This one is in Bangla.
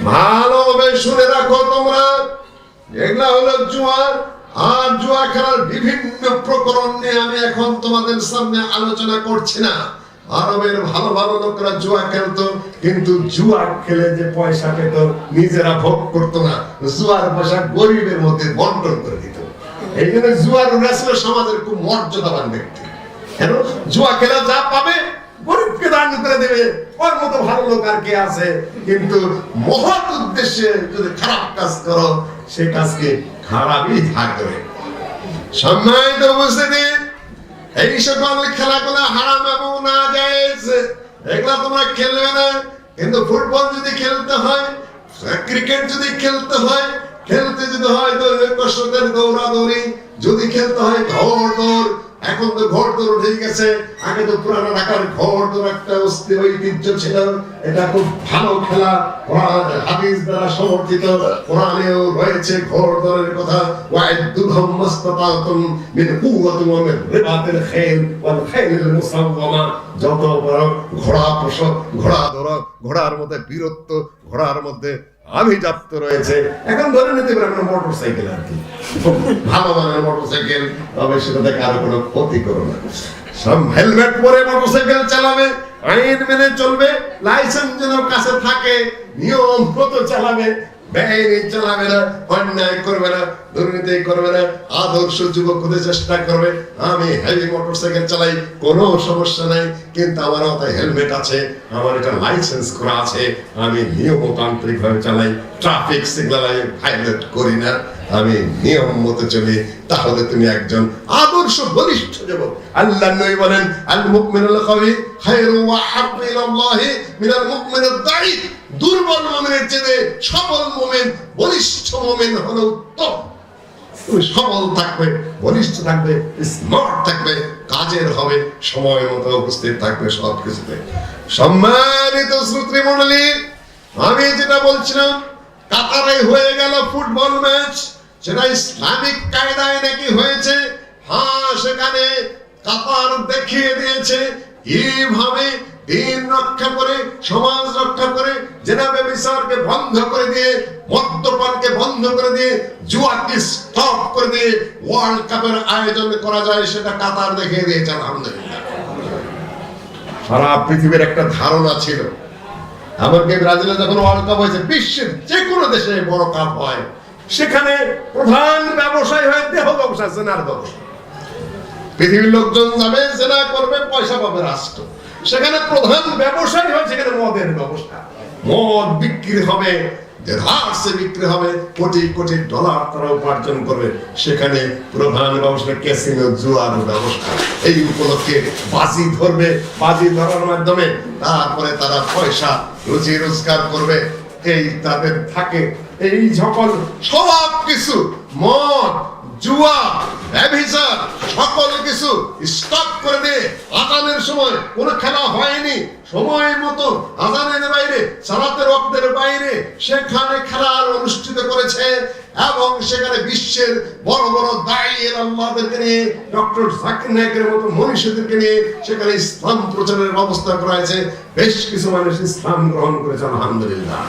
ভালোভাবে শুনে রাখো তোমরা, এগুলা হলো জুয়া। আর জুয়া খেলার বিভিন্ন প্রকরণ নিয়ে আমি এখন তোমাদের সামনে আলোচনা করছি না। আরবের ভালো ভালো লোকরা জুয়া খেলতো, কিন্তু জুয়া খেলে যে পয়সা পেত নিজেরা ভোগ করতো না, জুয়ার পয়সা গরিবের মধ্যে বন্টন করে দিত। এই জন্য জুয়ার ছিল সমাজের খুব মর্যাদাবান ব্যক্তি। কেন? জুয়া খেলে যা পাবে গরিবকে দান করে দেবে, ওর মতো ভালো লোক আর কে আছে? কিন্তু মহৎ উদ্দেশ্যে যদি খারাপ কাজ করো, সেই কাজকে খারাপই থাকবে। সম্মানিত উপস্থিতি, এই সকল খেলাগুলো হারাম এবং নাজায়েজ, এগুলা তোমরা খেলবে না। কিন্তু ফুটবল যদি খেলতে হয়, ক্রিকেট যদি খেলতে হয়, খেলতে যদি হয় কষ্টদের দৌড়াদৌড়ি, যদি খেলতে হয় ঘোড় দৌড়, এখন তো ঘোড় দৌড় উঠে গেছে। আগে তো পুরানো ঢাকার ঘোড় দৌড় একটা ঐতিহ্য ছিল, এটা খুব ভালো খেলা, হাদিস দ্বারা সমর্থিত, কোরআনেও রয়েছে ঘোড় দৌড়ের কথা। ওয়াইদুহুম মাসতাতাতুম মিন কুওয়াতিন ওয়া মিন রিবাতিল খাইল ওয়াল খাইলিল মুসাওয়ামা। যত বড় ঘোড়া পোষক, ঘোড়া দৌড়, ঘোড়ার মধ্যে বীরত্ব, ঘোড়ার মধ্যে আভিজাত্য রয়েছে। এখন ধরে নিতে পারে আমরা মোটরসাইকেল, আর কি ভালো মানের মোটরসাইকেল, তবে সেটাতে কারো কোনো ক্ষতি করো না। সব হেলমেট পরে মোটরসাইকেল চালাবে, আইন মেনে চলবে, লাইসেন্স যেন কাছে থাকে, নিয়ম মতো চালাবে, বেআইনি চালাবে না, অন্যায় করবে না, দুর্নীতি করবে না, আদর্শ যুবক হতে চেষ্টা করবে। আমি হেভি মোটরসাইকেল চালাই, কোনো সমস্যা নাই, কিন্তু আমার মাথায় হেলমেট আছে, আমার এটা লাইসেন্স করা আছে, আমি নিয়মতান্ত্রিক ভাবে চালাই, ট্রাফিক সিগন্যাল ভায়োলেট করি না, আমি নিয়ম মতো চলি। তাহলে তুমি একজন আদর্শ বলিষ্ঠ যুবক। আল্লাহর নবী বলেন, আল মুমিনুল কওয়ি খায়রু ওয়া আহাব্বু ইলাল্লাহি মিনাল মুমিনিদ দাঈফ। দুর্বল মুমিনের চেয়ে সবল মুমিন, বলিষ্ঠ মুমিন হলো উত্তম। তুমি সবল থাকবে, বলিষ্ঠ থাকবে, স্মার্ট থাকবে, কাজের হবে, সময় মতো উপস্থিত থাকবে সবকিছুতে। সম্মানিত শ্রোতৃ মণ্ডলী, আমি যেটা বলছিলাম, কাতারে হয়ে গেল ফুটবল ম্যাচ, সেটা ইসলামিক কায়দায় নাকি হয়েছে। হ্যাঁ, সেখানে কাতার দেখিয়ে দিয়েছে কিভাবে দিন রক্ষা করে, সমাজ রক্ষা করে, জেনা ব্যভিচারকে বন্ধ করে দিয়ে, মদ্যপানকে বন্ধ করে দিয়ে, জুয়াকে স্টপ করে দিয়ে ওয়ার্ল্ড কাপের আয়োজন করা যায়, সেটা কাতার দেখিয়ে দিয়েছে। আলহামদুলিল্লাহ। সারা পৃথিবীর একটা ধারণা ছিল, এমনকি ব্রাজিলে যখন ওয়ার্ল্ড কাপ হয়েছে, বিশ্বের যে কোনো দেশে বড় কাপ হয়, সেখানে প্রধান ব্যবসায় হয় দেহ ব্যবসা, জেনার ব্যবসা। পৃথিবীর লোকজন যাবে, জেনা করবে, পয়সা পাবে রাষ্ট্র। সেখানে প্রধান ব্যবসায় হয় সেখানে মদের ব্যবসা। মদ বিক্রি হবে, দেড়হাসে বিক্রি হবে, কোটি কোটি ডলার তারা উপার্জন করবে। সেখানে প্রধান ব্যবসা ক্যাসিনো, জুয়ার ব্যবসা। এই উপলক্ষে বাজি ধরবে, বাজি ধরার মাধ্যমে তারপরে তারা পয়সা রুজি রোজগার করবে। এই তাদের থাকে এই সকল সব কিছু, মদ, জুয়া, ব্যভিচার, সকল কিছু স্টপ করে দিয়ে আজানের সময় কোন খেলা হয়নি, সময় মতো আজানের বাইরে, সালাতের ওয়াক্তের বাইরে সেখানে খেলা অনুষ্ঠিত করেছে। এবং সেখানে বিশ্বের বড় বড় দায়ীর আল্লাহদেরকে নিয়ে, ডক্টর জাকির নায়েকের মতো মনীষীদেরকে নিয়ে সেখানে ইসলাম প্রচারের ব্যবস্থা করা হয়েছে। বেশ কিছু মানুষ ইসলাম গ্রহণ করেছে, আলহামদুলিল্লাহ।